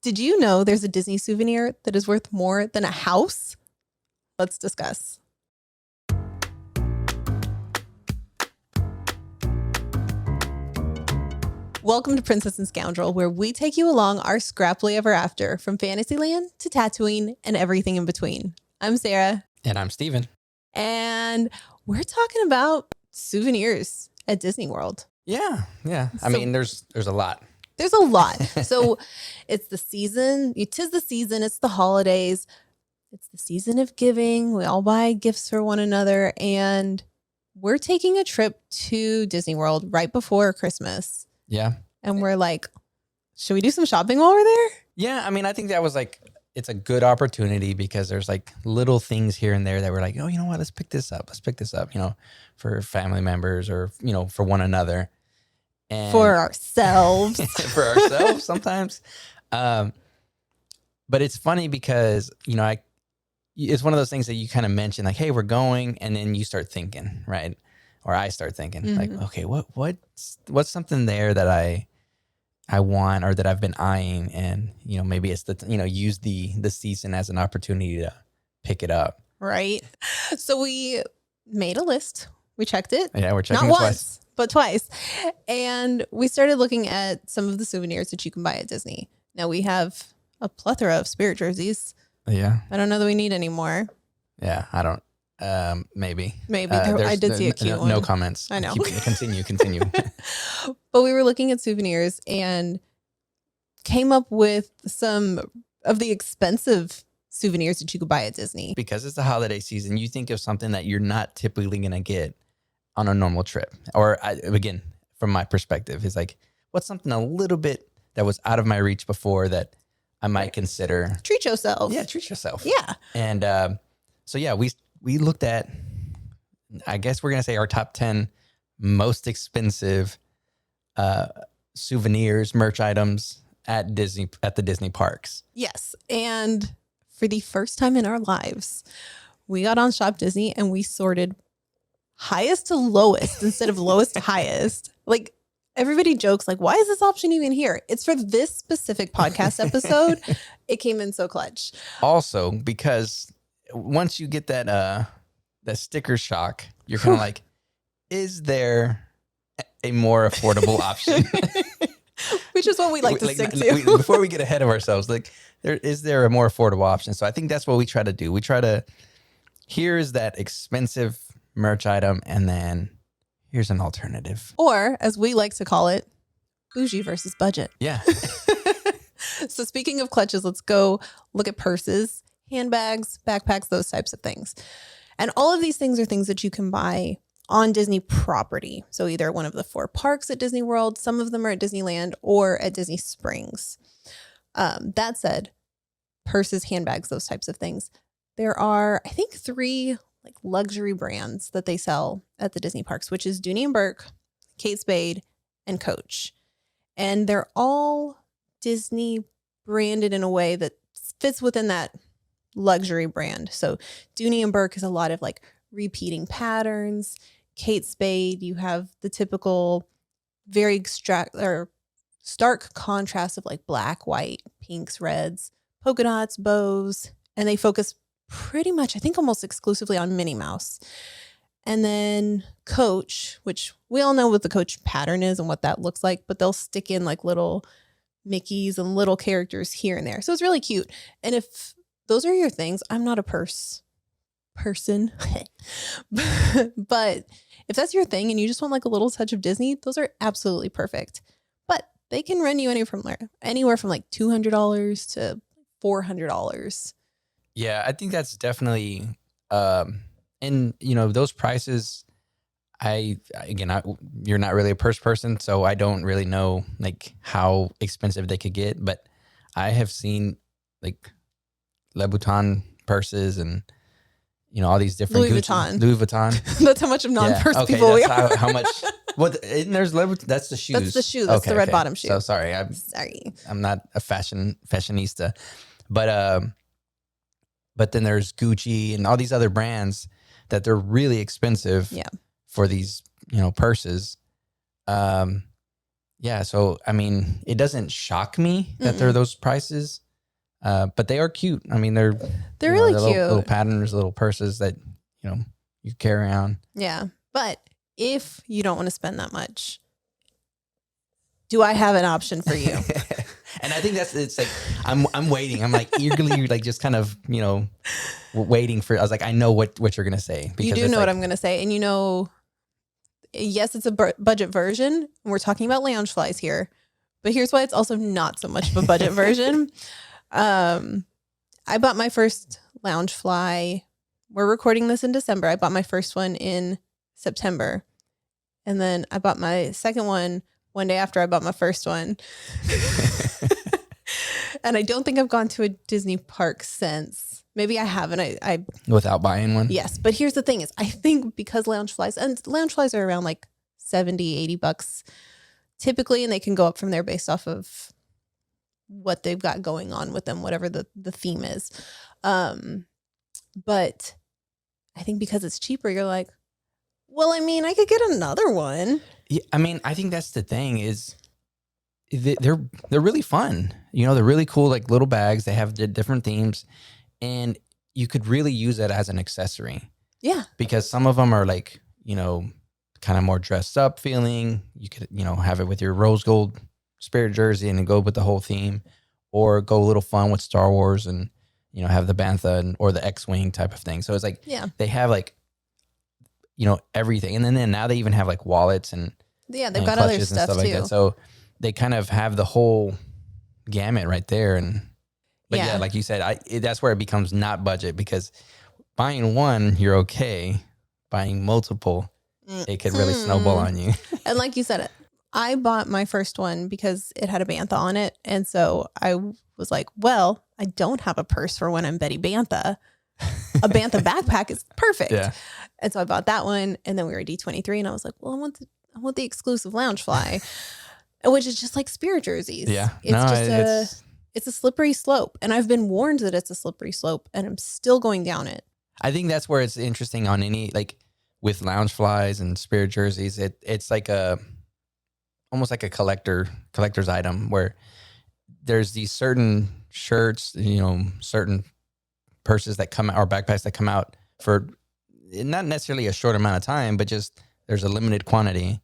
Did you know there's a Disney souvenir that is worth more than a house? Let's discuss. Welcome to Princess and Scoundrel, where we take you along our scrappily ever after from Fantasyland to Tatooine and everything in between. I'm Sarah. And I'm Steven. And we're talking about souvenirs at Disney World. Yeah. I mean, there's a lot. There's a lot. So it's the season. Tis the season. It's the holidays. It's the season of giving. We all buy gifts for one another. And we're taking a trip to Disney World right before Christmas. Yeah. And we're like, should we do some shopping while we're there? Yeah. I mean, I think that was it's a good opportunity because there's little things here and there that we're like, oh, you know what? Let's pick this up, for family members or, for one another. And for ourselves. for ourselves sometimes. But it's funny because, it's one of those things that you kind of mention like, hey, we're going. And then you start thinking, right? Or I start thinking like, okay, what's something there that I want or that I've been eyeing, and maybe it's use the season as an opportunity to pick it up. Right. So we made a list. We checked it. Yeah, we're checking not it once, but twice. And we started looking at some of the souvenirs that you can buy at Disney. Now we have a plethora of Spirit jerseys. Yeah. I don't know that we need any more. Yeah, I don't. Maybe. I did see a cute one. No comments. I know. Continue. But we were looking at souvenirs and came up with some of the expensive souvenirs that you could buy at Disney. Because it's the holiday season, you think of something that you're not typically going to get on a normal trip. Or again, from my perspective, is like, what's something a little bit that was out of my reach before that I might consider? Treat yourself. Yeah, treat yourself. Yeah. And so, yeah, we looked at, I guess we're going to say our top 10 most expensive souvenirs, merch items at the Disney parks. Yes. And for the first time in our lives, we got on Shop Disney and we sorted highest to lowest instead of lowest to highest. Like, everybody jokes like, why is this option even here? It's for this specific podcast episode. It came in so clutch. Also, because once you get that sticker shock, you're kind of like, is there a more affordable option? Which is what we like to stick to. Before we get ahead of ourselves, is there a more affordable option? So I think that's what we try to do. We try to, here's that expensive merch item, and then here's an alternative. Or, as we like to call it, bougie versus budget. Yeah. So speaking of clutches, let's go look at purses, handbags, backpacks, those types of things. And all of these things are things that you can buy on Disney property. So either one of the 4 parks at Disney World, some of them are at Disneyland, or at Disney Springs. That said, purses, handbags, those types of things. There are, I think, 3 luxury brands that they sell at the Disney parks, which is Dooney & Bourke, Kate Spade, and Coach. And they're all Disney branded in a way that fits within that luxury brand. So Dooney & Bourke is a lot of repeating patterns. Kate Spade, you have the typical very stark contrast of black, white, pinks, reds, polka dots, bows, and they focus pretty much, I think, almost exclusively on Minnie Mouse. And then Coach, which we all know what the Coach pattern is and what that looks like, but they'll stick in little Mickeys and little characters here and there. So it's really cute. And if those are your things, I'm not a purse person, but if that's your thing and you just want a little touch of Disney, those are absolutely perfect. But they can run you anywhere from $200 to $400. Yeah, I think that's definitely, and those prices, you're not really a purse person, so I don't really know how expensive they could get, but I have seen Louboutin purses and all these different Louis Vuitton. Louis Vuitton. That's how much of non-purse people we are. How much? And there's Louboutin. That's the shoes. That's the shoe. That's the red bottom shoe. So sorry. I'm not a fashionista, but then there's Gucci and all these other brands that they're really expensive. Yeah. For these purses, Yeah. So, I mean, it doesn't shock me that they're Mm-mm. those prices, but they are cute. I mean, They're you know, really they're cute. little patterns, little purses that, you know, you carry around. Yeah. But if you don't want to spend that much, do I have an option for you? And I think it's like, I'm waiting. I'm like eagerly, like just kind of, you know, waiting for, I was like, I know what you're going to say. You do it's know like, what I'm going to say. And you know, yes, it's a budget version. And we're talking about lounge flies here. But here's why it's also not so much of a budget version. I bought my first lounge fly. We're recording this in December. I bought my first one in September. And then I bought my second one day after I bought my first one. And I don't think I've gone to a Disney park since. Maybe I haven't. I without buying one. Yes. But here's the thing is I think because lounge flies are around like 70, $80 typically, and they can go up from there based off of what they've got going on with them, whatever the theme is. But I think because it's cheaper, you're like, well, I mean, I could get another one. Yeah, I mean, I think that's the thing is they're really fun. You know, they're really cool, like little bags. They have different themes, and you could really use it as an accessory. Yeah. Because some of them are like, you know, kind of more dressed up feeling. You could, you know, have it with your rose gold Spirit jersey and go with the whole theme, or go a little fun with Star Wars and, you know, have the Bantha or the X-Wing type of thing. So it's like, Yeah. they have like, you know, everything. And then now they even have like wallets and Yeah, they've got other clutches and stuff too. like that. So they kind of have the whole gamut right there. But yeah, like you said, that's where it becomes not budget, because buying one, you're okay. Buying multiple, it could really snowball on you. And like you said, I bought my first one because it had a Bantha on it. And so I was like, well, I don't have a purse for when I'm Betty Bantha. A Bantha backpack is perfect. Yeah. And so I bought that one. And then we were at D23 and I was like, well, I want the exclusive lounge fly, which is just like Spirit jerseys. Yeah. It's a slippery slope. And I've been warned that it's a slippery slope and I'm still going down it. I think that's where it's interesting on any, like with lounge flies and Spirit jerseys, it's like almost like a collector's item, where there's these certain shirts, you know, certain purses that come out, or backpacks that come out for not necessarily a short amount of time, but just there's a limited quantity,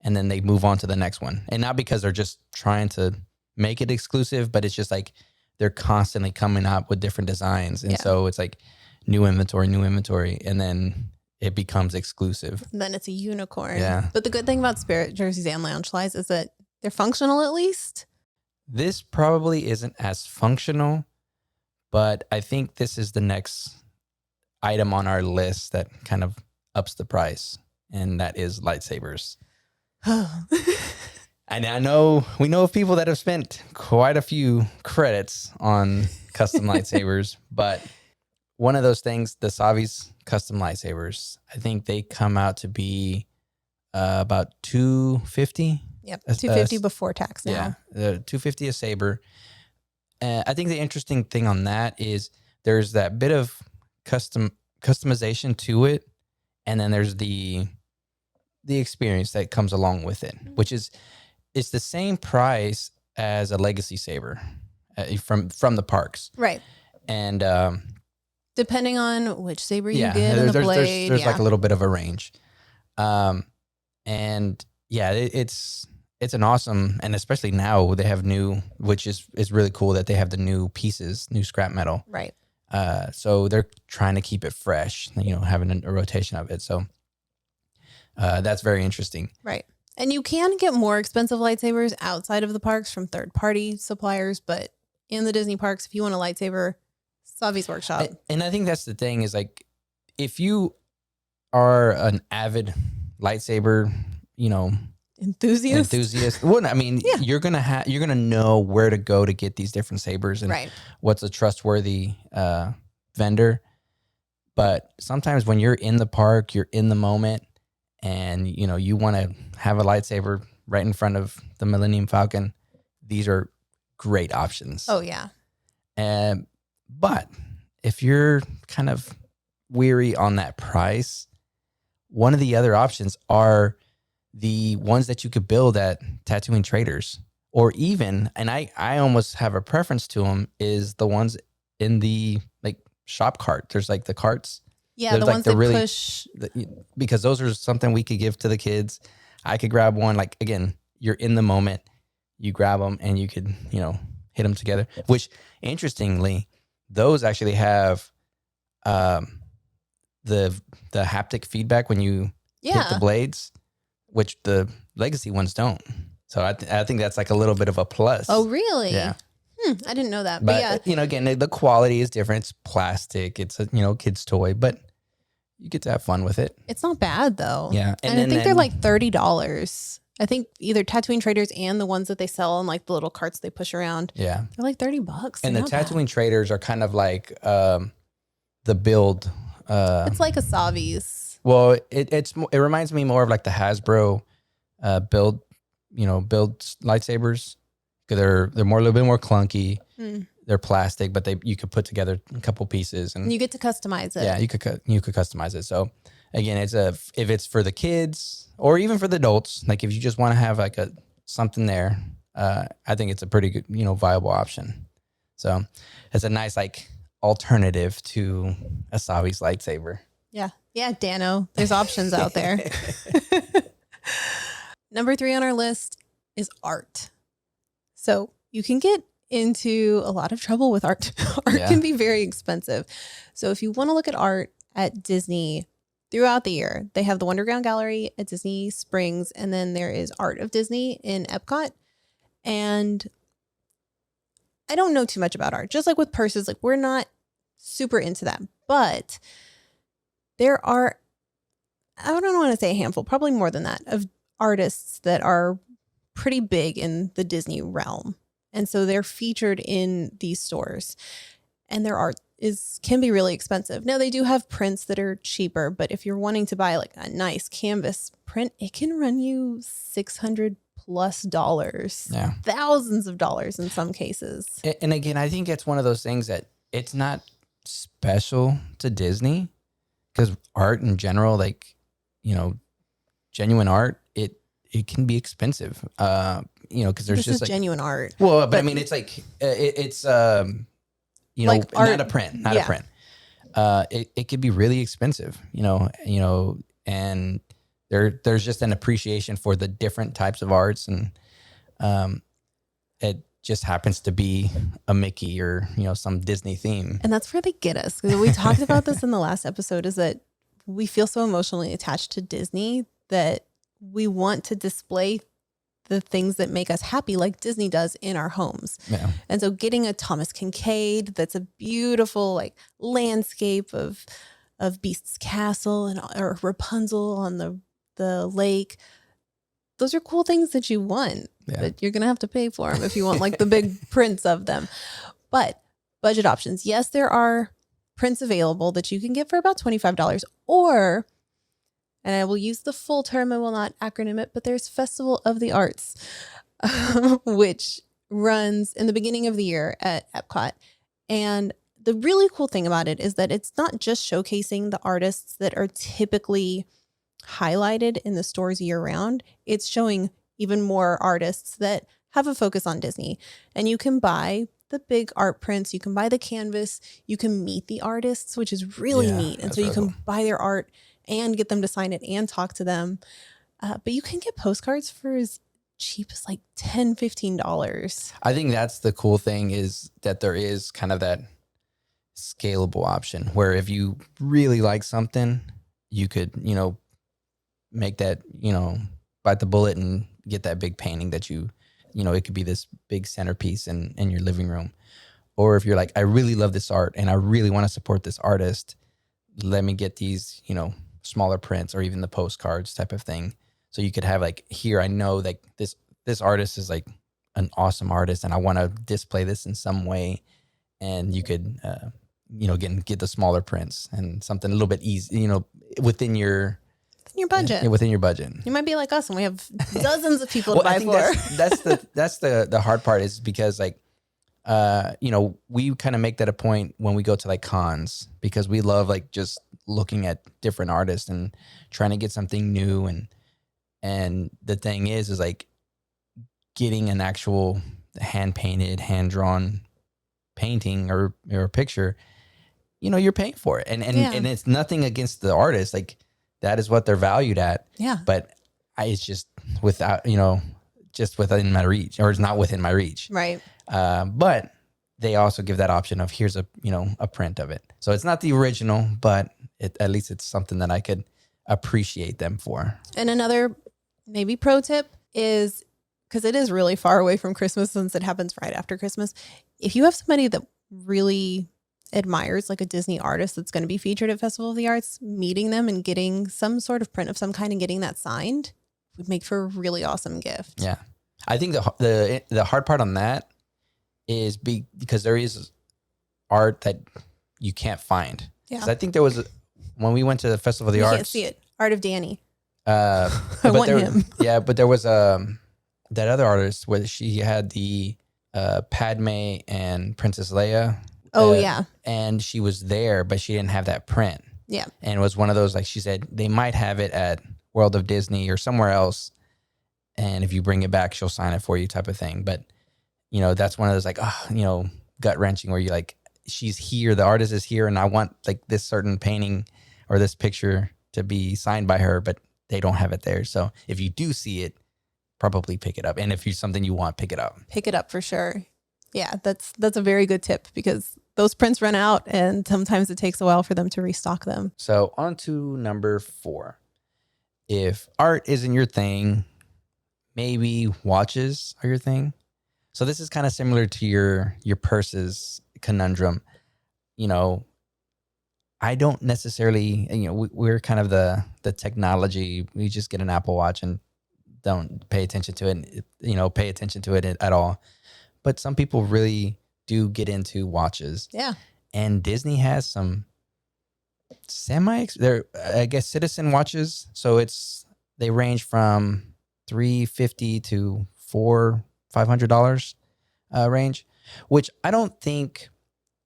and then they move on to the next one. And not because they're just trying to make it exclusive, but it's just like they're constantly coming up with different designs. And so it's like new inventory, and then it becomes exclusive. And then it's a unicorn. Yeah. But the good thing about Spirit jerseys and lounge flies is that they're functional at least. This probably isn't as functional, but I think this is the next item on our list that kind of ups the price, and that is lightsabers. And we know of people that have spent quite a few credits on custom lightsabers, but one of those things, the Savi's custom lightsabers, I think they come out to be about $250. Yep, $250 before tax now. Yeah, $250 a saber. I think the interesting thing on that is there's that bit of customization to it, and then there's the experience that comes along with it, which is it's the same price as a legacy saber from the parks, right? And depending on which saber you get and the blade, there's like a little bit of a range, and yeah, it's an awesome, and especially now they have new, which is really cool that they have the new pieces, new scrap metal, right? So they're trying to keep it fresh, you know, having a rotation of it. So that's very interesting, right? And you can get more expensive lightsabers outside of the parks from third-party suppliers, but in the Disney parks, if you want a lightsaber, Savi's Workshop. And I think that's the thing is, like, if you are an avid lightsaber, you know, enthusiast. Well, I mean, you're gonna know where to go to get these different sabers and what's a trustworthy vendor. But sometimes when you're in the park, you're in the moment, and you know you want to have a lightsaber right in front of the Millennium Falcon. These are great options. Oh yeah. But if you're kind of weary on that price, one of the other options are the ones that you could build at tattooing traders, or even, and I almost have a preference to them, is the ones in the like shop cart. There's like the carts. Yeah, There's the like ones the that really push. because those are something we could give to the kids. I could grab one. Like again, you're in the moment. You grab them and you could hit them together. Which interestingly, those actually have the haptic feedback when you hit the blades, which the legacy ones don't. So I think that's like a little bit of a plus. Oh, really? Yeah. I didn't know that. But yeah, again, the quality is different. It's plastic. It's a kid's toy, but you get to have fun with it. it's not bad though. Yeah, and I think they're like $30. I think either tattooing traders and the ones that they sell in like the little carts they push around. Yeah, they're like $30. And the tattooing traders are kind of like the build. It's like a Savi's. Well, it reminds me more of like the Hasbro build lightsabers, because they're a little bit more clunky. They're plastic, but you could put together a couple pieces and you get to customize it. Yeah, you could customize it. So again, if it's for the kids or even for the adults, like if you just want to have like something there, I think it's a pretty good viable option. So it's a nice like alternative to a Savi's lightsaber. Yeah, Dano. There's options out there. Number 3 on our list is art. So you can get into a lot of trouble with art. Art can be very expensive. So if you want to look at art at Disney throughout the year, they have the Wonderground Gallery at Disney Springs, and then there is Art of Disney in Epcot. And I don't know too much about art. Just like with purses, like we're not super into that. But there are, I don't want to say a handful, probably more than that, of artists that are pretty big in the Disney realm. And so they're featured in these stores, and their art can be really expensive. Now they do have prints that are cheaper, but if you're wanting to buy like a nice canvas print, it can run you $600+ thousands of dollars in some cases. And again, I think it's one of those things that it's not special to Disney, because art in general, like, genuine art, it can be expensive. Because there's this just is like genuine art. Well, but I mean, it's like it's like art, not a print, a print. It could be really expensive, and there's just an appreciation for the different types of arts, and it just happens to be a Mickey or some Disney theme. And that's where they get us. We talked about this in the last episode, is that we feel so emotionally attached to Disney that we want to display the things that make us happy, like Disney does in our homes. Yeah. And so getting a Thomas Kincaid, that's a beautiful like landscape of Beast's Castle or Rapunzel on the lake. Those are cool things that you want, but you're going to have to pay for them if you want like the big prints of them. But budget options. Yes, there are prints available that you can get for about $25, or, and I will use the full term, I will not acronym it, but there's Festival of the Arts, which runs in the beginning of the year at Epcot. And the really cool thing about it is that it's not just showcasing the artists that are typically highlighted in the stores year round. It's showing even more artists that have a focus on Disney. And you can buy the big art prints, you can buy the canvas, you can meet the artists, which is really neat. And so you can buy their art and get them to sign it and talk to them. But you can get postcards for as cheap as like $10, $15. I think that's the cool thing, is that there is kind of that scalable option where if you really like something, you could, make that, bite the bullet and get that big painting that it could be this big centerpiece in your living room. Or if you're like, I really love this art and I really want to support this artist, let me get these, smaller prints or even the postcards type of thing. So you could have like, here, I know that this artist is like an awesome artist and I want to display this in some way. And you could, again, get the smaller prints and something a little bit easy, within your budget. Yeah, within your budget. You might be like us and we have dozens of people to buy for. That's the hard part, is because like, we kind of make that a point when we go to like cons, because we love like just looking at different artists and trying to get something new. And the thing is like getting an actual hand painted, hand drawn painting or a picture, you know, you're paying for it. And it's nothing against the artist. Like that is what they're valued at. Yeah. But it's just without, you know, just within my reach, or it's not within my reach. Right. But they also give that option of here's a, you know, a print of it. So it's not the original, but at least it's something that I could appreciate them for. And another maybe pro tip is, because it is really far away from Christmas since it happens right after Christmas. If you have somebody that really admires like a Disney artist that's going to be featured at Festival of the Arts, meeting them and getting some sort of print of some kind and getting that signed would make for a really awesome gift. Yeah. I think the hard part on that is because there is art that you can't find. Yeah. I think there was when we went to the Festival of the Arts. You can't see it. Art of Danny. I want him. Yeah, but there was that other artist where she had the Padme and Princess Leia. Oh, yeah. And she was there, but she didn't have that print. Yeah. And it was one of those, like she said, they might have it at World of Disney or somewhere else. And if you bring it back, she'll sign it for you type of thing. But, you know, that's one of those like, you know, gut wrenching where you're like, she's here, the artist is here, and I want like this certain painting or this picture to be signed by her, but they don't have it there. So if you do see it, probably pick it up. And if it's something you want, pick it up. Pick it up for sure. Yeah, that's a very good tip because those prints run out and sometimes it takes a while for them to restock them. So on to number 4. If art isn't your thing, maybe watches are your thing. So this is kind of similar to your purses conundrum. You know, I don't necessarily, you know, we're kind of the technology. We just get an Apple Watch and don't pay attention to it, you know, pay attention to it at all. But some people really do get into watches. Yeah. And Disney has some they're, I guess, citizen watches. So they range from $350 to $500 range, which I don't think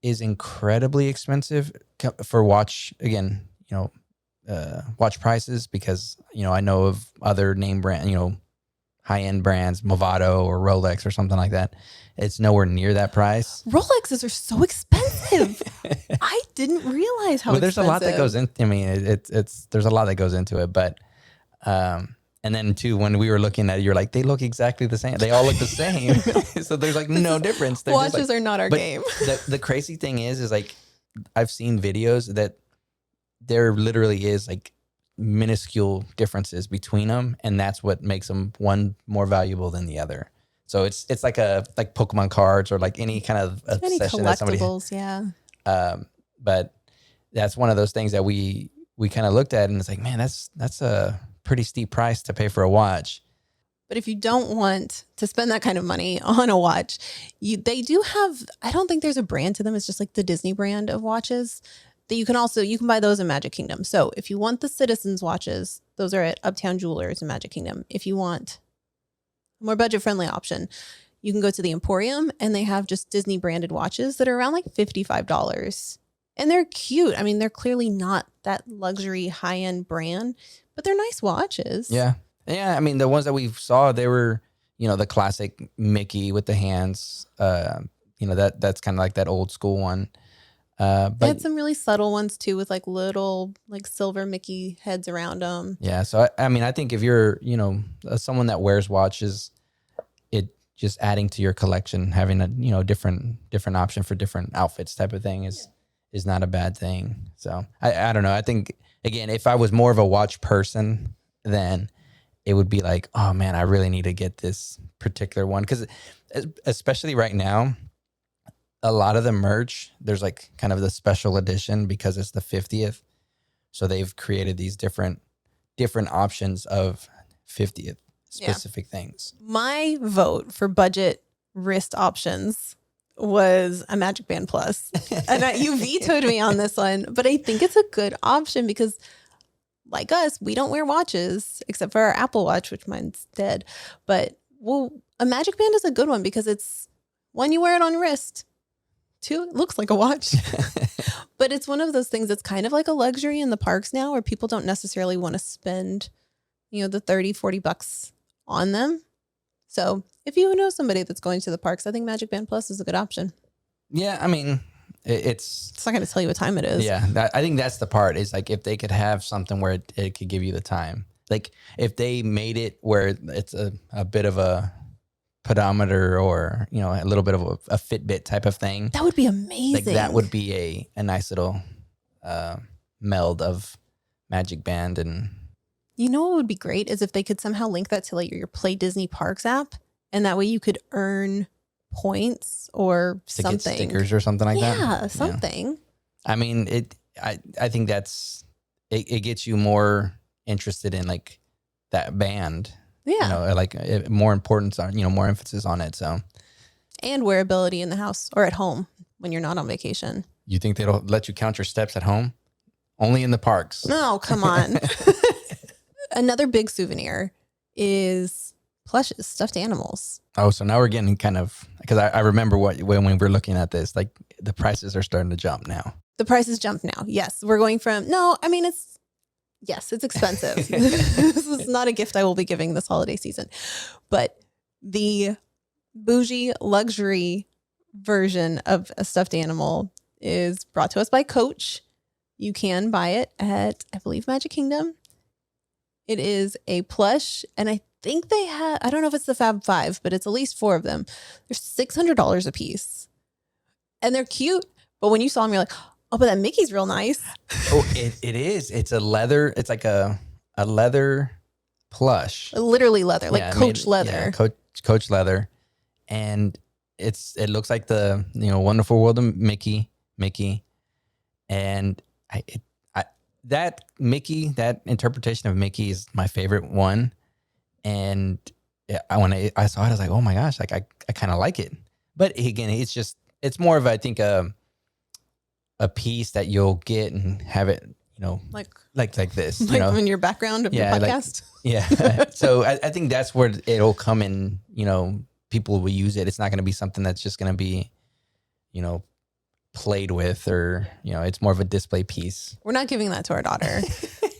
is incredibly expensive for watch, again, you know, watch prices, because, you know, I know of other name brand, you know, high-end brands, Movado or Rolex or something like that. It's nowhere near that price. Rolexes are so expensive. I didn't realize how there's expensive. A lot that goes in. I mean, there's a lot that goes into it, but, and then too, when we were looking at it, you're like, they look exactly the same. They all look the same. So there's like no difference. They're watches like, are not our game. The crazy thing is like, I've seen videos that there literally is like minuscule differences between them, and that's what makes them one more valuable than the other. So it's like Pokemon cards or like any kind of obsession that somebody. Yeah. But that's one of those things that we kind of looked at, and it's like, man, that's a pretty steep price to pay for a watch. But if you don't want to spend that kind of money on a watch, they do have, I don't think there's a brand to them. It's just like the Disney brand of watches that you can buy those in Magic Kingdom. So if you want the Citizens watches, those are at Uptown Jewelers in Magic Kingdom. If you want a more budget-friendly option, you can go to the Emporium, and they have just Disney branded watches that are around like $55. And they're cute. I mean, they're clearly not that luxury high-end brand, but they're nice watches. Yeah. Yeah. I mean, the ones that we saw, they were, you know, the classic Mickey with the hands. You know, that's kind of like that old school one. But they had some really subtle ones too, with like little like silver Mickey heads around them. Yeah. So, I mean, I think if you're, you know, someone that wears watches, it just adding to your collection, having a, you know, different option for different outfits type of thing is not a bad thing. So I don't know. I think, again, if I was more of a watch person, then it would be like, oh man, I really need to get this particular one. Because especially right now, a lot of the merch, there's like kind of the special edition because it's the 50th. So they've created these different options of 50th specific things. My vote for budget wrist options was a Magic Band Plus. And you vetoed me on this one, but I think it's a good option because, like us, we don't wear watches except for our Apple Watch, which mine's dead. But a Magic Band is a good one because it's, one, you wear it on your wrist. 2, it looks like a watch. But it's one of those things that's kind of like a luxury in the parks now, where people don't necessarily want to spend the 30, $40 on them. So if you know somebody that's going to the parks, I think Magic Band Plus is a good option. Yeah, I mean, it's not going to tell you what time it is. Yeah, I think that's the part is like if they could have something where it could give you the time. Like if they made it where it's a bit of a pedometer or, a little bit of a Fitbit type of thing. That would be amazing. Like that would be a nice little meld of Magic Band and... What would be great is if they could somehow link that to like your Play Disney Parks app, and that way you could earn points or to something. Get stickers or something like that. Yeah, something. I mean, I think that's it gets you more interested in like that band. Yeah. Like more importance on, more emphasis on it. So, and wearability in the house or at home when you're not on vacation. You think they'll let you count your steps at home? Only in the parks. No, come on. Another big souvenir is plushes, stuffed animals. Oh, so now we're getting kind of, because I remember when we were looking at this, like the prices are starting to jump now. The prices jump now. Yes. We're going from, it's expensive. This is not a gift I will be giving this holiday season. But the bougie luxury version of a stuffed animal is brought to us by Coach. You can buy it at, I believe, Magic Kingdom. It is a plush, and I think they have, I don't know if it's the Fab Five, but it's at least 4 of them. They're $600 a piece. And they're cute, but when you saw them, you're like, oh, but that Mickey's real nice. Oh, it is. It's a leather, it's like a leather plush. Literally leather, like Coach leather. Yeah, Coach leather. And it looks like the, Wonderful World of Mickey. And that interpretation of Mickey is my favorite one. And when I saw it, I was like, oh my gosh, like I kind of like it. But again, it's more of, I think, a piece that you'll get and have it, like this, like in your background of your podcast. So I think that's where it'll come in, people will use it. It's not going to be something that's just going to be, played with or, it's more of a display piece. We're not giving that to our daughter.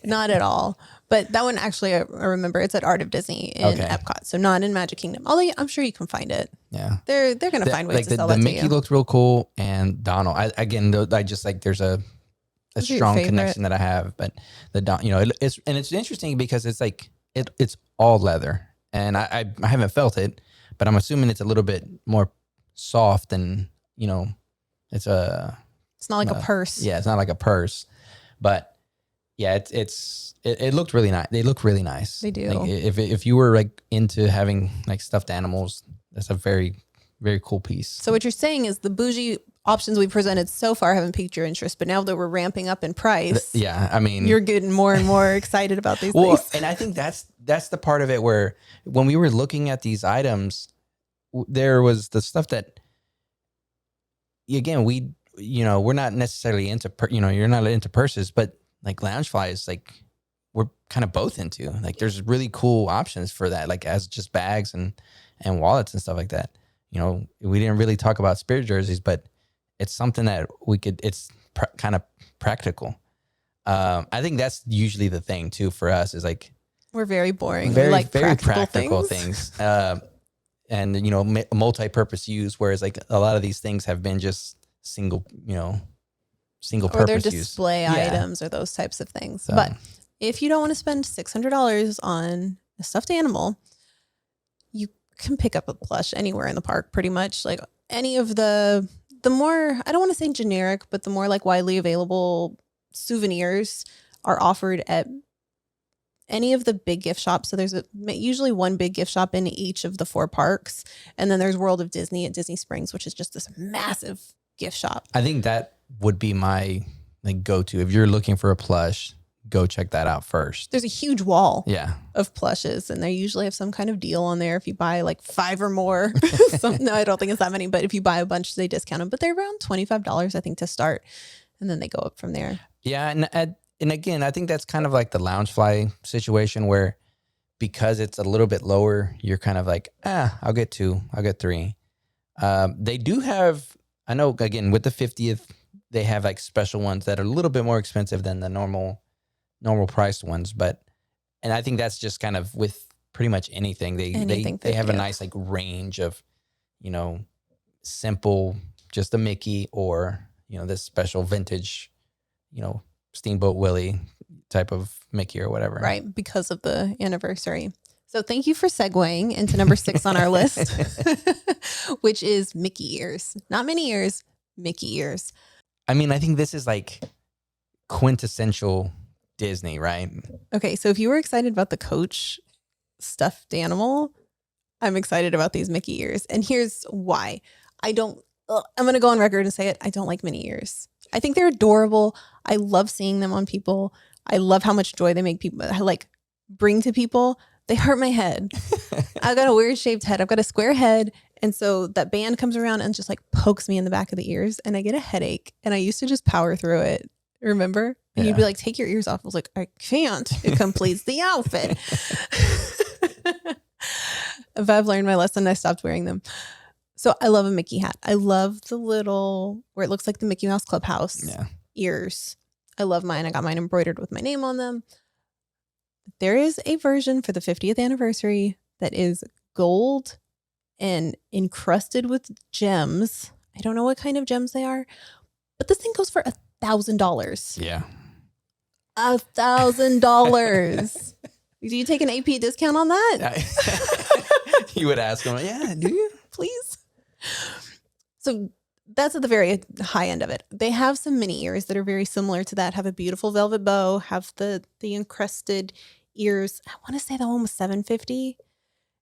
Not at all. But that one actually, I remember it's at Art of Disney in Epcot. So not in Magic Kingdom. Although I'm sure you can find it. Yeah. They're going to find ways to sell the that Mickey to you. looks real cool. And Donald, I just like, there's a strong connection that I have, but it's interesting because it's like, it's all leather and I haven't felt it, but I'm assuming it's a little bit more soft and, it's not like a purse. Yeah. It's not like a purse, but yeah, it looked really nice. They look really nice. They do. Like if you were like into having like stuffed animals, that's a very, very cool piece. So what you're saying is the bougie options we presented so far haven't piqued your interest, but now that we're ramping up in price, you're getting more and more excited about these things. And I think that's the part of it where when we were looking at these items, there was the stuff that, again, we're not necessarily into, you're not into purses, but like Loungefly is like, we're kind of both into. Like there's really cool options for that, like as just bags and wallets and stuff like that. We didn't really talk about spirit jerseys, but it's something that it's kind of practical. I think that's usually the thing too for us is like, we're very boring. Very, we like very practical things. And, multi-purpose use, whereas like a lot of these things have been just single purpose or they're use. display items or those types of things. So. But if you don't want to spend $600 on a stuffed animal, you can pick up a plush anywhere in the park, pretty much. Like any of the more, I don't want to say generic, but the more like widely available souvenirs are offered at any of the big gift shops. So there's usually one big gift shop in each of the 4 parks. And then there's World of Disney at Disney Springs, which is just this massive gift shop. I think that would be my like go-to. If you're looking for a plush, go check that out first. There's a huge wall of plushes, and they usually have some kind of deal on there if you buy like 5 or more. No, I don't think it's that many, but if you buy a bunch, they discount them. But they're around $25, I think, to start, and then they go up from there. Yeah, and again, I think that's kind of like the Loungefly situation where because it's a little bit lower, you're kind of like, I'll get 2, I'll get 3. They do have, I know, again, with the 50th, they have like special ones that are a little bit more expensive than the normal priced ones, but And I think that's just kind of with pretty much anything. Anything They they have a do. nice like range of, you know, simple, just a Mickey, or, you know, this special vintage, you know, Steamboat Willie type of Mickey or whatever. Right, because of the anniversary. So thank you for segueing into number 6 on our list, which is Mickey ears. Not Minnie ears, Mickey ears. I mean, I think this is like quintessential Disney, right? Okay, so if you were excited about the Coach stuffed animal, I'm excited about these Mickey ears. And here's why. I'm going to go on record and say it. I don't like Minnie ears. I think they're adorable. I love seeing them on people. I love how much joy they make people like bring to people. They hurt my head. I've got a weird shaped head. I've got a square head. And so that band comes around and just like pokes me in the back of the ears and I get a headache. And I used to just power through it. Remember? And you'd be like, take your ears off. I was like, I can't. It completes the outfit. If I've learned my lesson, I stopped wearing them. So I love a Mickey hat. I love the little, where it looks like the Mickey Mouse Clubhouse ears. I love mine. I got mine embroidered with my name on them. There is a version for the 50th anniversary that is gold and encrusted with gems. I don't know what kind of gems they are, but this thing goes for $1,000. Yeah. $1,000. Do you take an AP discount on that? You would ask them, yeah, do you? Please. So that's at the very high end of it. They have some mini ears that are very similar to that, have a beautiful velvet bow, have the encrusted ears. I want to say that one was $750.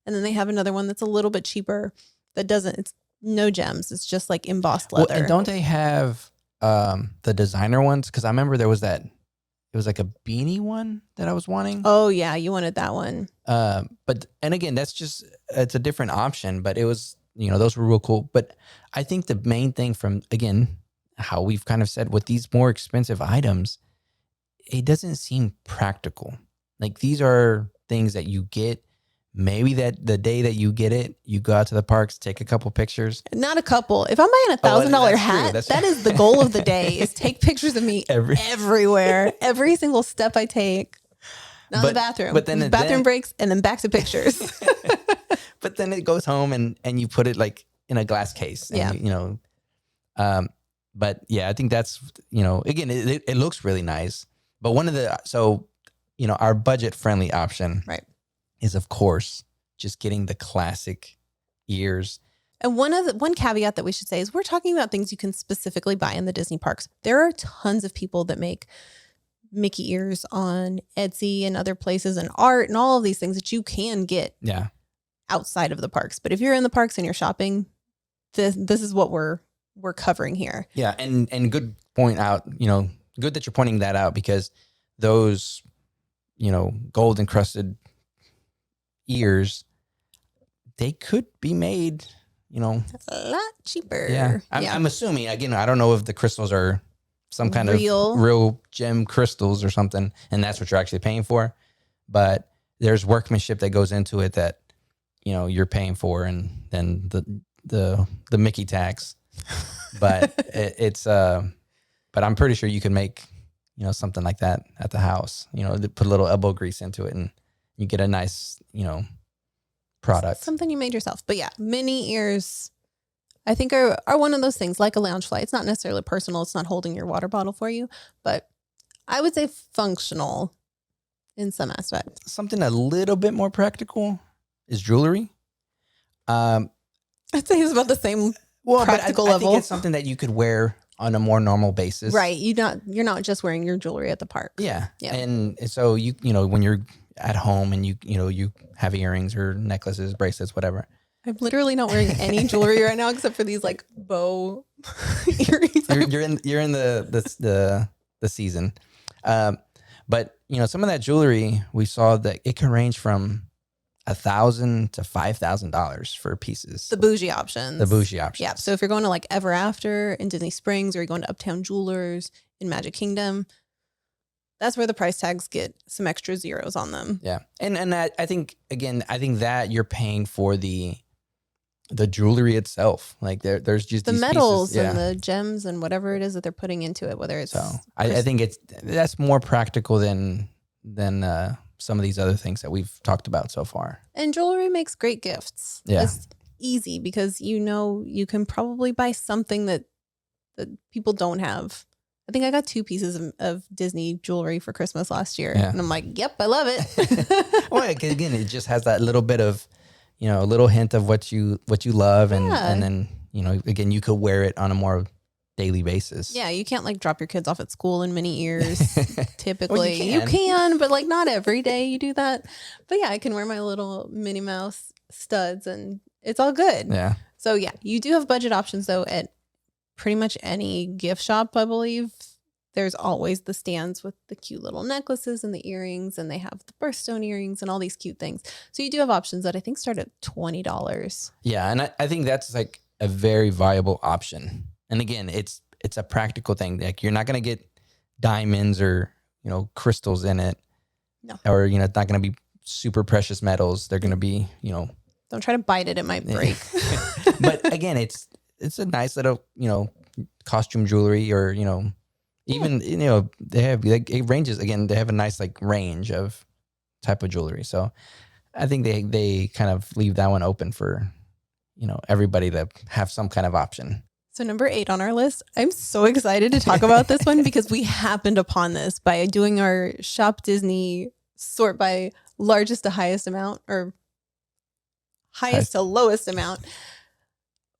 And then they have another one that's a little bit cheaper that doesn't, it's no gems. It's just like embossed leather. Well, and don't they have the designer ones? Because I remember there was that, it was like a beanie one that I was wanting. Oh yeah, you wanted that one. But, and again, that's just, it's a different option, but it was, you know, those were real cool. But I think the main thing from, again, how we've kind of said with these more expensive items, it doesn't seem practical. Like these are things that you get, maybe that the day that you get it, you go out to the parks, take a couple pictures. Not a couple. If I'm buying $1,000 hat, that is the goal of the day, is take pictures of me everywhere. Every single step I take. Not in the bathroom. But then bathroom breaks and then back to pictures. But then it goes home and you put it like in a glass case. And, yeah. You know, but yeah, I think that's, you know, again, it looks really nice. But so, you know, our budget friendly option is, of course, just getting the classic ears. And one caveat that we should say is we're talking about things you can specifically buy in the Disney parks. There are tons of people that make Mickey ears on Etsy and other places and art and all of these things that you can get outside of the parks. But if you're in the parks and you're shopping, this is what we're covering here. Yeah. And good point out, you know, good that you're pointing that out, because those, you know, gold encrusted ears, they could be made, you know, a lot cheaper. Yeah. I'm assuming, again, I don't know if the crystals are some kind of real gem crystals or something, and that's what you're actually paying for. But there's workmanship that goes into it that, you know, you're paying for, and then the Mickey tax. But but I'm pretty sure you can make, you know, something like that at the house. You know, put a little elbow grease into it, and you get a nice, you know, product. Something you made yourself. But yeah, mini ears, I think are one of those things, like a lounge fly. It's not necessarily personal. It's not holding your water bottle for you, but I would say functional in some aspect. Something a little bit more practical is jewelry. I'd say it's about the same practical level. I think it's something that you could wear on a more normal basis. Right. You're not just wearing your jewelry at the park. Yeah. And so you know, when you're at home and you have earrings or necklaces, bracelets, whatever. I'm literally not wearing any jewelry right now except for these like bow earrings. You're in the season. But you know, some of that jewelry, we saw that it can range from $1,000 to $5,000 for pieces. The bougie options. Yeah. So if you're going to like Ever After in Disney Springs, or you're going to Uptown Jewelers in Magic Kingdom, that's where the price tags get some extra zeros on them. Yeah. And that, I think that you're paying for the jewelry itself. Like there's just the these metals pieces, and the gems and whatever it is that they're putting into it, whether it's I think that's more practical than some of these other things that we've talked about so far. And jewelry makes great gifts. Yeah. It's easy because you can probably buy something that people don't have. I think I got 2 pieces of Disney jewelry for Christmas last year. Yeah. And I'm like, yep, I love it. Well, again, it just has that little bit of, a little hint of what you love. And then, again, you could wear it on a more daily basis. Yeah, you can't like drop your kids off at school in mini ears. Typically, Well, you can, but like not every day you do that. But yeah, I can wear my little Minnie Mouse studs and it's all good. Yeah. So yeah, you do have budget options though at pretty much any gift shop, I believe. There's always the stands with the cute little necklaces and the earrings, and they have the birthstone earrings and all these cute things. So you do have options that I think start at $20. Yeah, and I think that's like a very viable option. And again, it's a practical thing. Like you're not going to get diamonds or, crystals in it. No. Or, it's not going to be super precious metals. They're going to be, Don't try to bite it. It might break. But again, it's a nice little, costume jewelry or, even, they have, like, it ranges, again, they have a nice like range of type of jewelry. So I think they kind of leave that one open for, everybody to have some kind of option. So number 8 on our list, I'm so excited to talk about this one because we happened upon this by doing our Shop Disney sort by largest to highest amount or highest to lowest amount.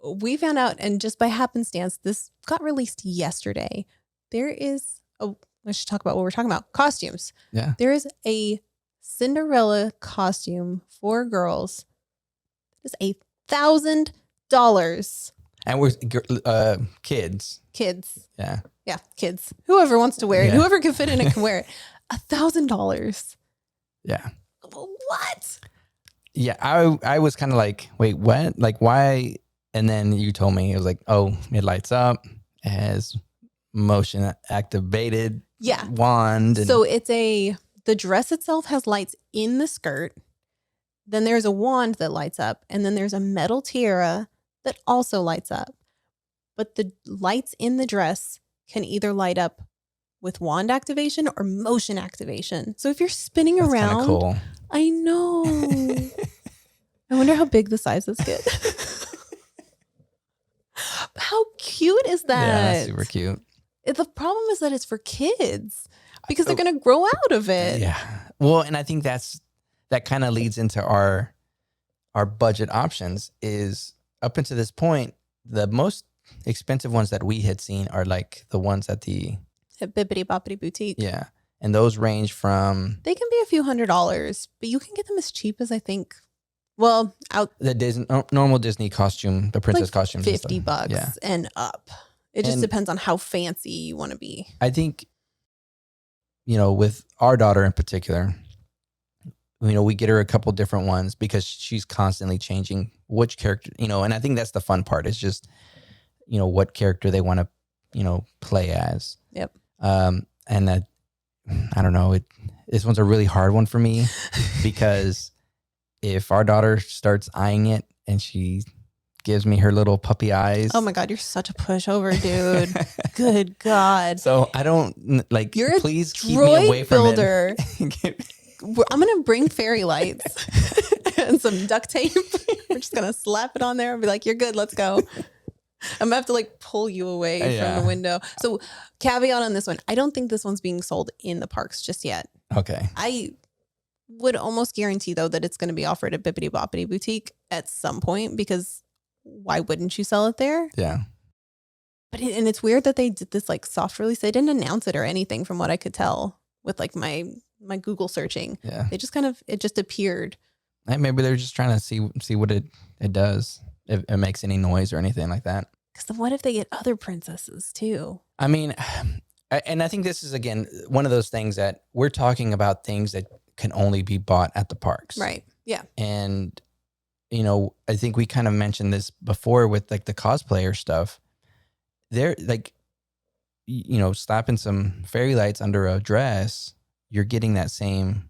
We found out, and just by happenstance, this got released yesterday. There is I should talk about what we're talking about. Costumes. Yeah. There is a Cinderella costume for girls. It is $1,000. And we're kids. Kids. Yeah. Yeah, kids. Whoever wants to wear it, Yeah. whoever can fit in it can wear it. $1,000. Yeah. What? Yeah. I was kind of like, wait, what? Like, why? And then you told me, it was like, oh, it lights up. It has motion activated wand. And So the dress itself has lights in the skirt. Then there's a wand that lights up. And then there's a metal tiara that also lights up. But the lights in the dress can either light up with wand activation or motion activation. So if you're spinning that's around, cool. I know. I wonder how big the sizes get. How cute is that? Yeah, that's super cute. The problem is that it's for kids because they're going to grow out of it. Yeah. Well, and I think that kind of leads into our budget options is up until this point, the most expensive ones that we had seen are like the ones at the Bibbidi Boppity Boutique. Yeah. And those range from They can be a few $100s, but you can get them as cheap as I think. Well, out the normal Disney costume, the princess like costumes. $50 Yeah. and up. It just And depends on how fancy you want to be. I think, with our daughter in particular, we get her a couple different ones because she's constantly changing which character, and I think that's the fun part is just, what character they want to, play as. Yep. And that, I don't know, this one's a really hard one for me because if our daughter starts eyeing it and she gives me her little puppy eyes. Oh my God, you're such a pushover, dude. Good God. So I don't like, You're please a keep me away droid from builder. it. I'm going to bring fairy lights and some duct tape. We're just going to slap it on there and be like, you're good. Let's go. I'm going to have to like pull you away from the window. So caveat on this one. I don't think this one's being sold in the parks just yet. Okay. I would almost guarantee though that it's going to be offered at Bibbidi Boppity Boutique at some point because why wouldn't you sell it there? Yeah. But and it's weird that they did this like soft release. They didn't announce it or anything from what I could tell with like my Google searching. Yeah. They just it just appeared. And maybe they're just trying to see what it does, if it makes any noise or anything like that. Because then what if they get other princesses too? I mean, and I think this is, again, one of those things that we're talking about things that can only be bought at the parks. Right. Yeah. And, I think we kind of mentioned this before with like the cosplayer stuff. They're like, slapping some fairy lights under a dress, you're getting that same,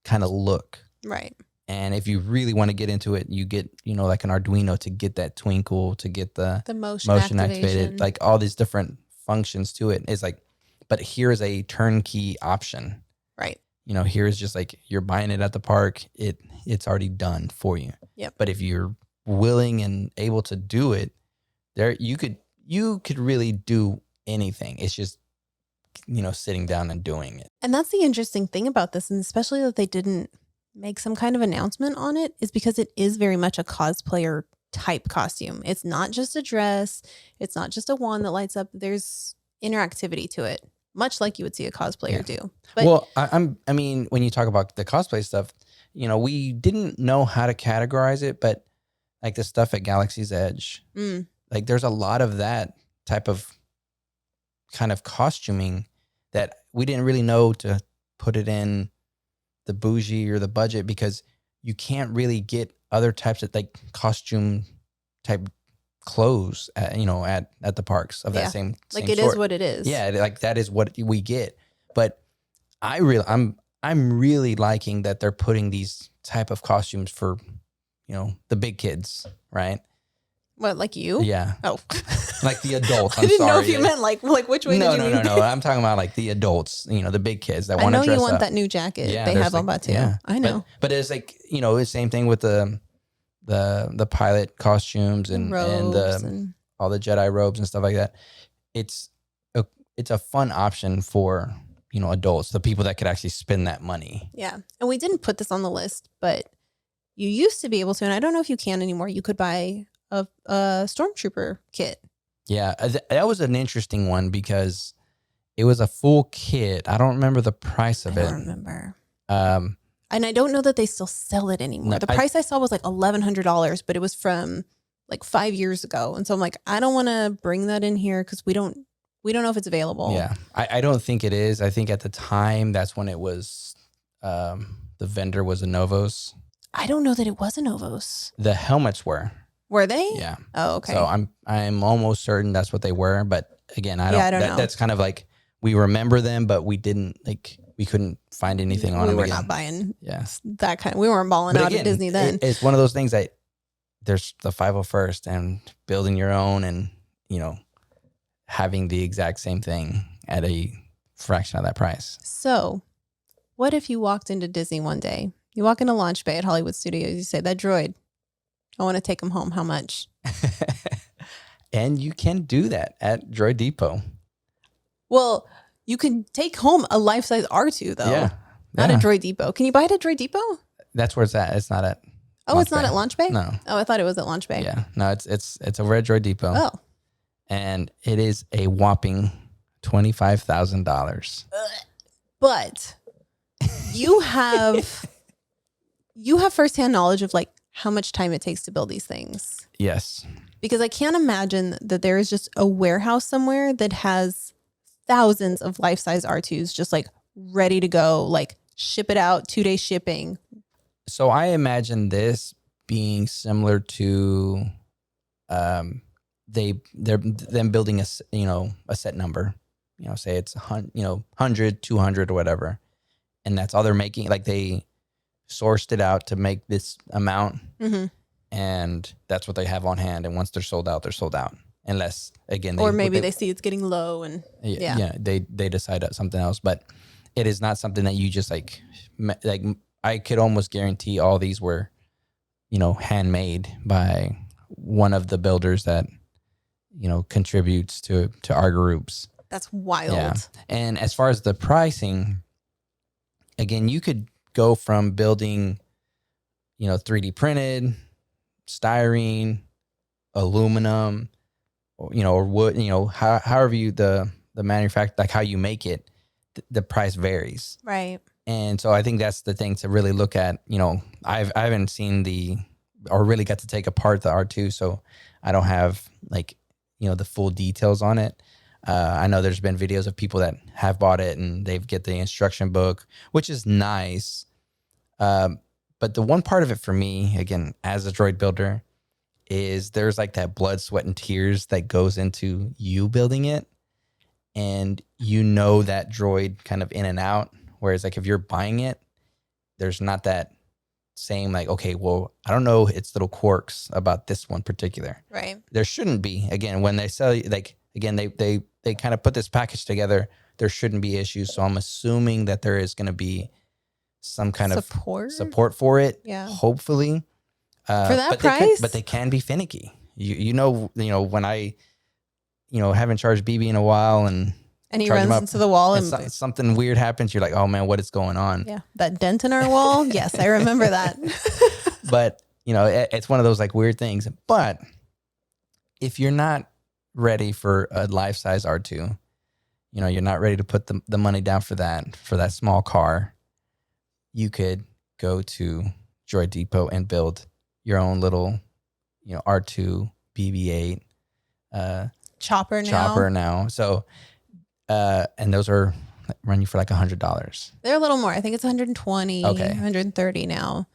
kind of look. Right. And if you really want to get into it, you get, like an Arduino to get that twinkle, to get the motion activated, like all these different functions to it. It's like, but here's a turnkey option. Right. here's just like you're buying it at the park. It's already done for you. Yep. But if you're willing and able to do it, you could really do anything. It's just sitting down and doing it. And that's the interesting thing about this, and especially that they didn't make some kind of announcement on it, is because it is very much a cosplayer type costume. It's not just a dress. It's not just a wand that lights up. There's interactivity to it, much like you would see a cosplayer do. But, well, I mean, when you talk about the cosplay stuff, we didn't know how to categorize it, but like the stuff at Galaxy's Edge, like there's a lot of that type of kind of costuming that we didn't really know to put it in the bougie or the budget, because you can't really get other types of like costume type clothes at the parks of that same like it sort. is what it is. Yeah, like that is what we get. But I'm really liking that they're putting these type of costumes for the big kids, right? What, like you? Yeah. Oh. Like the adults. I didn't know if you meant like which way did you mean? No. I'm talking about like the adults, the big kids that want to dress up. I know you want that new jacket they have on Batu. Yeah. I know. But it's like, the same thing with the pilot costumes and all the Jedi robes and stuff like that. It's a fun option for, adults, the people that could actually spend that money. Yeah. And we didn't put this on the list, but you used to be able to, and I don't know if you can anymore. You could buy a Stormtrooper kit. Yeah, that was an interesting one because it was a full kit. I don't remember the price of it. I don't remember. And I don't know that they still sell it anymore. No, the price I saw was like $1,100, but it was from like 5 years ago. And so I'm like, I don't want to bring that in here because we don't know if it's available. Yeah, I don't think it is. I think at the time that's when it was. The vendor was a Novos. I don't know that it was a Novos. The helmets were. Were they? Yeah. Oh, okay. So I'm almost certain that's what they were, but again, I don't know. That's kind of like we remember them, but we couldn't find anything on them. We were not buying that kind. We weren't balling out at Disney then. It's one of those things that there's the 501st and building your own and having the exact same thing at a fraction of that price. So, what if you walked into Disney one day? You walk into Launch Bay at Hollywood Studios. You say, that droid, I want to take him home. How much? And you can do that at Droid Depot. Well, you can take home a life-size R2, though. Yeah. Not at Droid Depot. Can you buy it at Droid Depot? That's where it's at. It's not at Launch Bay. Not at Launch Bay? No. Oh, I thought it was at Launch Bay. Yeah. No, it's over at Droid Depot. Oh. And it is a whopping $25,000. But you have firsthand knowledge of like how much time it takes to build these things. Yes. Because I can't imagine that there is just a warehouse somewhere that has thousands of life-size R2s just like ready to go, like ship it out, 2-day shipping. So I imagine this being similar to them building a set number, say it's 100, 200 or whatever. And that's all they're making. Like they sourced it out to make this amount. Mm-hmm. And that's what they have on hand. And once they're sold out, they're sold out. Unless, again, they see it's getting low and they decide something else. But it is not something that you just like I could almost guarantee all these were, handmade by one of the builders that, contributes to our groups. That's wild. Yeah. And as far as the pricing, again, you could go from building, 3D printed, styrene, aluminum, or wood, however the manufacture, like how you make it, the price varies. Right. And so I think that's the thing to really look at. I haven't seen or really got to take apart the R2, so I don't have the full details on it. I know there's been videos of people that have bought it and they get the instruction book, which is nice. But the one part of it for me, again, as a droid builder, is there's like that blood, sweat, and tears that goes into you building it. And that droid kind of in and out. Whereas like if you're buying it, there's not that same like, okay, well, I don't know its little quirks about this one particular. Right. There shouldn't be. Again, when they sell you, like, again, they kind of put this package together, there shouldn't be issues. So I'm assuming that there is going to be some kind of Support? support for it. Yeah. Hopefully. For that but price? but they can be finicky. You know, when I, haven't charged BB in a while and And he charge him runs up, into the wall and and something weird happens. You're like, oh man, what is going on? yeah, that dent in our wall. Yes, I remember that. But it's one of those like weird things. But if you're not ready for a life-size R2, you're not ready to put the money down for that small car, you could go to Droid Depot and build your own little, R2 BB-8 Chopper now. So, and those are run you for like $100. They're a little more. I think it's 120, Okay. 130 now.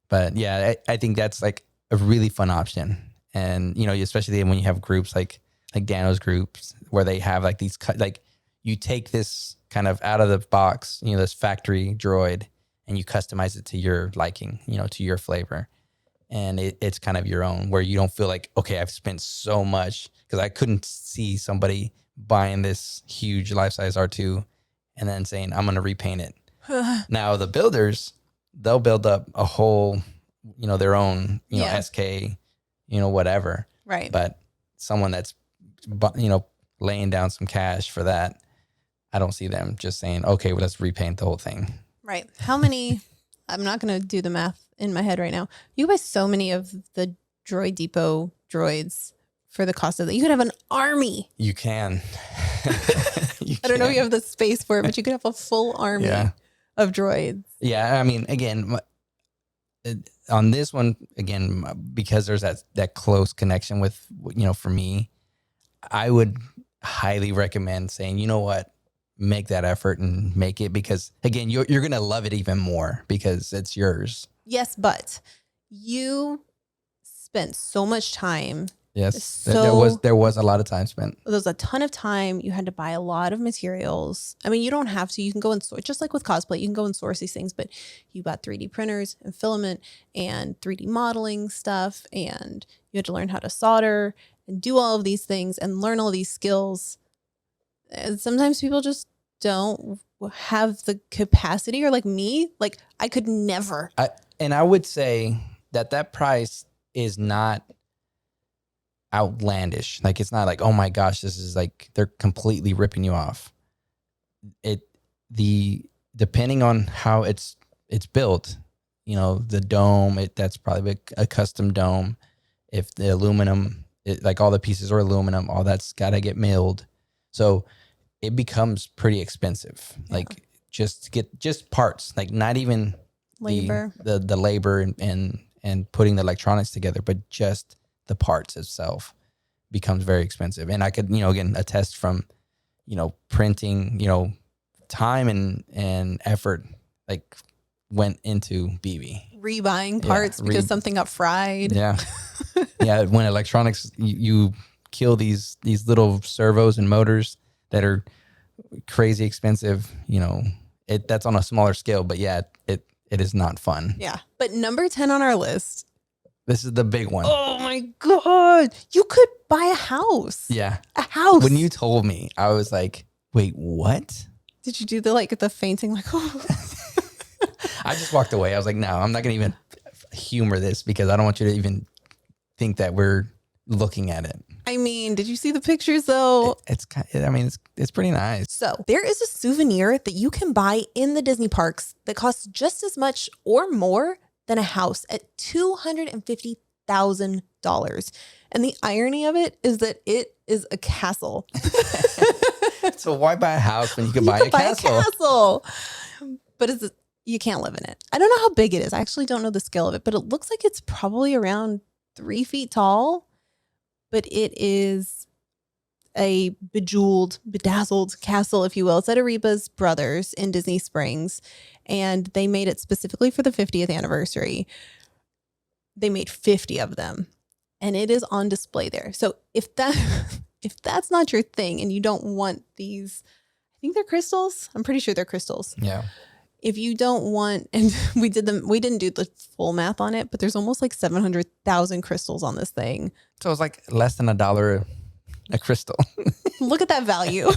But yeah, I think that's like a really fun option. And, especially when you have groups like Dano's groups where they have like these, like you take this kind of out of the box, this factory droid, and you customize it to your liking, to your flavor. And it's kind of your own, where you don't feel like, okay, I've spent so much, because I couldn't see somebody buying this huge life-size R2 and then saying, I'm going to repaint it. Now the builders, they'll build up a whole, their own, SK, whatever. Right. But someone that's, laying down some cash for that, I don't see them just saying, okay, well, let's repaint the whole thing. Right. How many, I'm not going to do the math in my head right now. You buy so many of the Droid Depot droids for the cost of that. You could have an army. You can. I don't know if you have the space for it, but you could have a full army of droids. Yeah. I mean, again, on this one, again, because there's that close connection with, for me, I would highly recommend saying, you know what, make that effort and make it, because again, you're going to love it even more because it's yours. Yes, but you spent so much time. Yes, there was a lot of time spent. There was a ton of time. You had to buy a lot of materials. I mean, you don't have to. You can go and source, just like with cosplay, you can go and source these things, but you bought 3D printers and filament and 3D modeling stuff, and you had to learn how to solder and do all of these things and learn all these skills. And sometimes people just don't have the capacity, or like me, like I could never. And I would say that price is not outlandish. Like, it's not like, oh my gosh, this is like, they're completely ripping you off. Depending on how it's built, the dome, that's probably a custom dome. If the aluminum, like all the pieces are aluminum, all that's got to get milled. So it becomes pretty expensive. Yeah. Like just to get just parts, like not even labor, the labor and putting the electronics together, but just the parts itself becomes very expensive. And I could, again, attest from, printing, time and effort, like went into BB. Rebuying parts because something got fried. Yeah. Yeah. When electronics, you kill these little servos and motors that are crazy expensive, that's on a smaller scale, but yeah, it is not fun. Yeah. But number 10 on our list. This is the big one. Oh my God. You could buy a house. Yeah. A house. When you told me, I was like, wait, what? Did you do the fainting? Like, oh. I just walked away. I was like, no, I'm not going to even humor this because I don't want you to even think that we're looking at it. I mean, did you see the pictures though? It's pretty nice. So there is a souvenir that you can buy in the Disney parks that costs just as much or more than a house at $250,000. And the irony of it is that it is a castle. So why buy a house when you can buy a castle? But you can't live in it. I don't know how big it is. I actually don't know the scale of it, but it looks like it's probably around 3 feet tall. But it is a bedazzled castle, if you will. It's at Ariba's Brothers in Disney Springs, and they made it specifically for the 50th anniversary. They made 50 of them, and it is on display there. So if that's not your thing and you don't want these, I think they're crystals. I'm pretty sure they're crystals. Yeah. If you don't want, and we didn't do the full math on it, but there's almost like 700,000 crystals on this thing. So it's like less than $1 a crystal. Look at that value.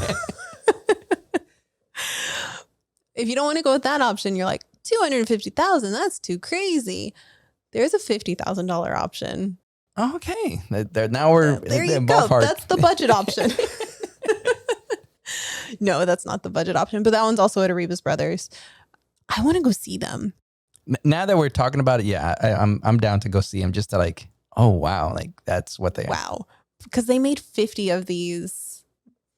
If you don't want to go with that option, you're like, $250,000, that's too crazy. There's a $50,000 option. Okay. Now we're There in you the go. ballpark. That's the budget option. No, that's not the budget option, but that one's also at Arribas Brothers. I want to go see them. Now that we're talking about it, yeah, I'm down to go see them just to like, oh wow, like that's what they are. Wow. Because they made 50 of these,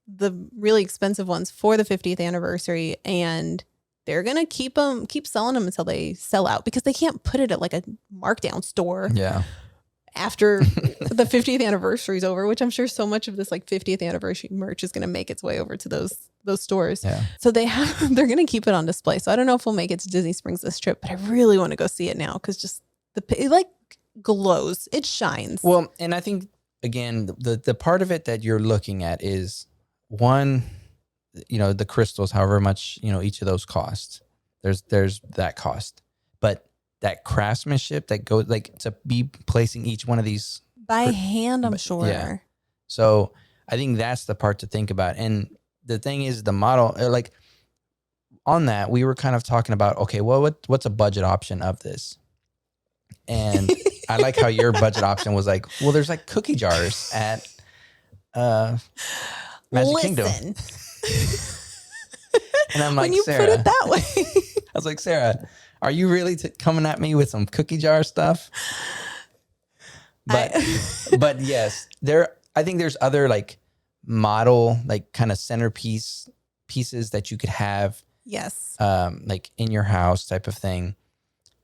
the really expensive ones for the 50th anniversary, and they're going to keep selling them until they sell out, because they can't put it at like a markdown store. Yeah. After the 50th anniversary is over, which I'm sure so much of this like 50th anniversary merch is going to make its way over to those stores. Yeah. So they're going to keep it on display. So I don't know if we'll make it to Disney Springs this trip, but I really want to go see it now, because just it like glows, it shines. Well, and I think again, the part of it that you're looking at is one, the crystals, however much, each of those cost. There's that cost, but that craftsmanship that goes like to be placing each one of these by hand, I'm sure. Yeah. So I think that's the part to think about. And the thing is, the model, like on that, we were kind of talking about, okay, well, what's a budget option of this? And I like how your budget option was like, well, there's like cookie jars at Magic Kingdom. And I'm like, when you Sarah, put it that way. I was like, Sarah, are you really coming at me with some cookie jar stuff? But but yes, I think there's other like model, like kind of centerpiece pieces that you could have. Yes. Like in your house type of thing.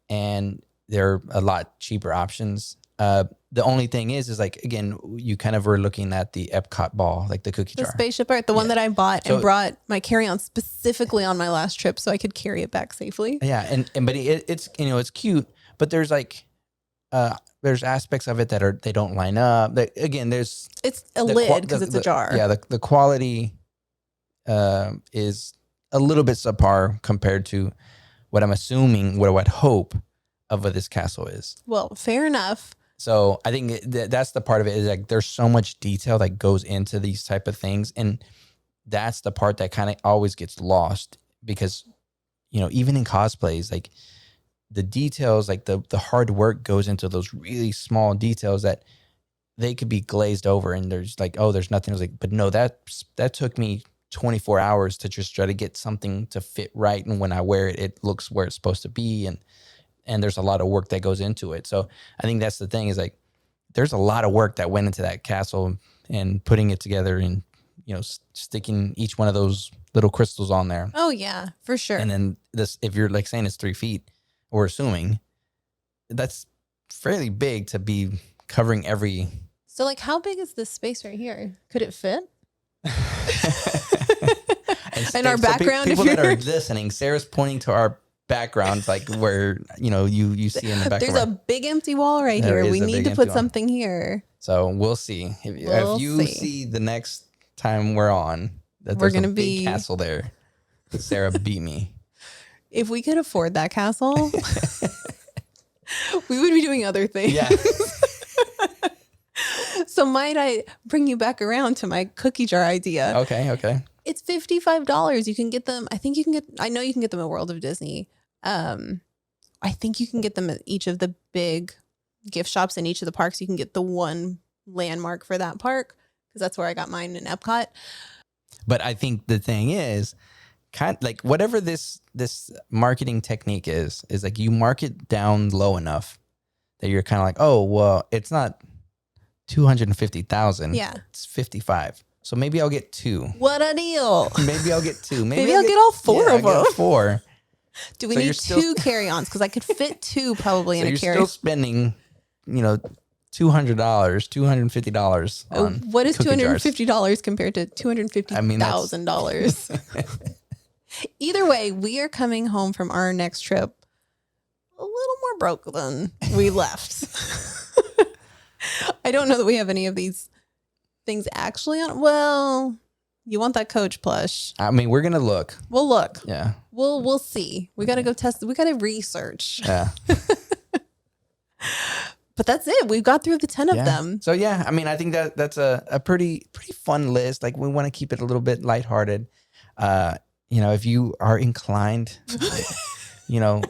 And they're a lot cheaper options. The only thing is like, again, you kind of were looking at the Epcot ball, like the cookie jar. The spaceship art, the one that I bought and brought my carry-on specifically on my last trip so I could carry it back safely. Yeah. But it's, it's cute, but there's like, there's aspects of it that they don't line up. Again, it's a lid because it's a jar. Yeah. The quality is a little bit subpar compared to what I'm assuming, what I'd hope of what this castle is. Well, fair enough. So I think that's the part of it, is like there's so much detail that goes into these type of things. And that's the part that kind of always gets lost, because, even in cosplays, like the details, like the hard work goes into those really small details that they could be glazed over, and there's like, oh, there's nothing. I was like, but no, that took me 24 hours to just try to get something to fit right. And when I wear it, it looks where it's supposed to be. And there's a lot of work that goes into it. So I think that's the thing, is like, there's a lot of work that went into that castle and putting it together and, sticking each one of those little crystals on there. Oh yeah, for sure. And then this, if you're like saying it's 3 feet, or assuming, that's fairly big to be covering every. So like, how big is this space right here? Could it fit? In our background, people that are listening, Sarah's pointing to our backgrounds, like where you see in the back. There's a big empty wall right here. We need to put something here. So we'll see if you see the next time we're on that we're there's gonna a big castle there. Sarah beat me. If we could afford that castle, we would be doing other things. Yeah. So might I bring you back around to my cookie jar idea? Okay. It's $55. You can get them. I know you can get them at World of Disney. I think you can get them at each of the big gift shops in each of the parks. You can get the one landmark for that park, because that's where I got mine in Epcot. But I think the thing is, kind of like whatever this marketing technique is like you market down low enough that you're kind of like, oh, well, it's not 250,000. Yeah. It's 55. So maybe I'll get 2. What a deal. Maybe I'll get 2. Maybe I'll get all 4 of them. I'll get 4. Do we need 2 carry-ons? Because I could fit 2 probably in a carry-on. You're still spending, $200, $250 on what is $250 jars? Compared to $250,000? Either way, we are coming home from our next trip a little more broke than we left. I don't know that we have any of these things actually on. Well, you want that Coach plush? I mean, we're gonna look. We'll look. Yeah. We'll see. We got to go test. We got to research. Yeah. But that's it. We've got through the 10 of them. So yeah, I mean, I think that's a pretty fun list. Like, we want to keep it a little bit lighthearted. If you are inclined you know,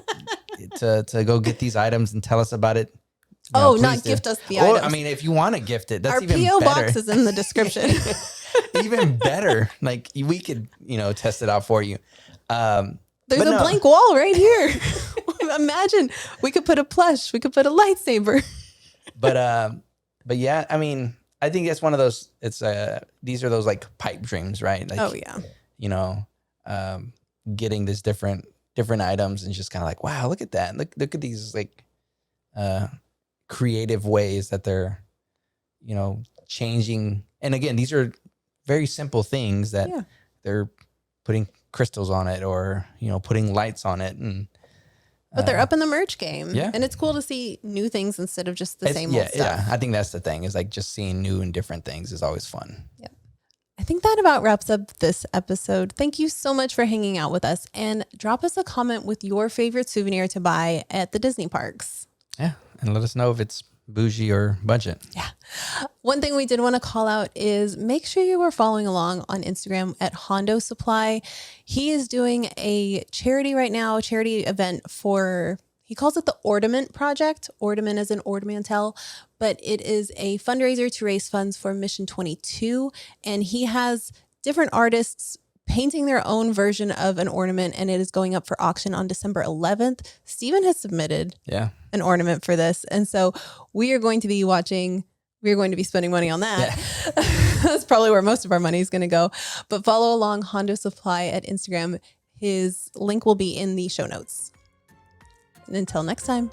to go get these items and tell us about it. Oh, not gift us the items. I mean, if you want to gift it, that's our even PO better. box is in the description. Even better. Like we could, test it out for you. There's a blank wall right here. Imagine we could put a plush, we could put a lightsaber. But yeah, I mean, I think it's one of those. It's these are those like pipe dreams, right? Like, oh yeah. Getting this different items and just kind of like, wow, look at that. Look at these like creative ways that they're changing. And again, these are very simple things that they're putting crystals on it or putting lights on it, and but they're up in the merch game. Yeah. And it's cool to see new things instead of just the same old stuff. Yeah, I think that's the thing, is like just seeing new and different things is always fun. Yep. I think that about wraps up this episode. Thank you so much for hanging out with us, and drop us a comment with your favorite souvenir to buy at the Disney parks. Yeah. And let us know if it's bougie or budget. Yeah. One thing we did want to call out is make sure you are following along on Instagram at Hondo Supply. He is doing a charity right now, a charity event for, he calls it the Ord-ament Project. Ord-ament as in ornamental, but it is a fundraiser to raise funds for Mission 22. And he has different artists painting their own version of an ornament, and it is going up for auction on December 11th. Steven has submitted an ornament for this. And so we are going to be watching. We're going to be spending money on that. Yeah. That's probably where most of our money is going to go. But follow along Hondo Supply at Instagram. His link will be in the show notes. And until next time.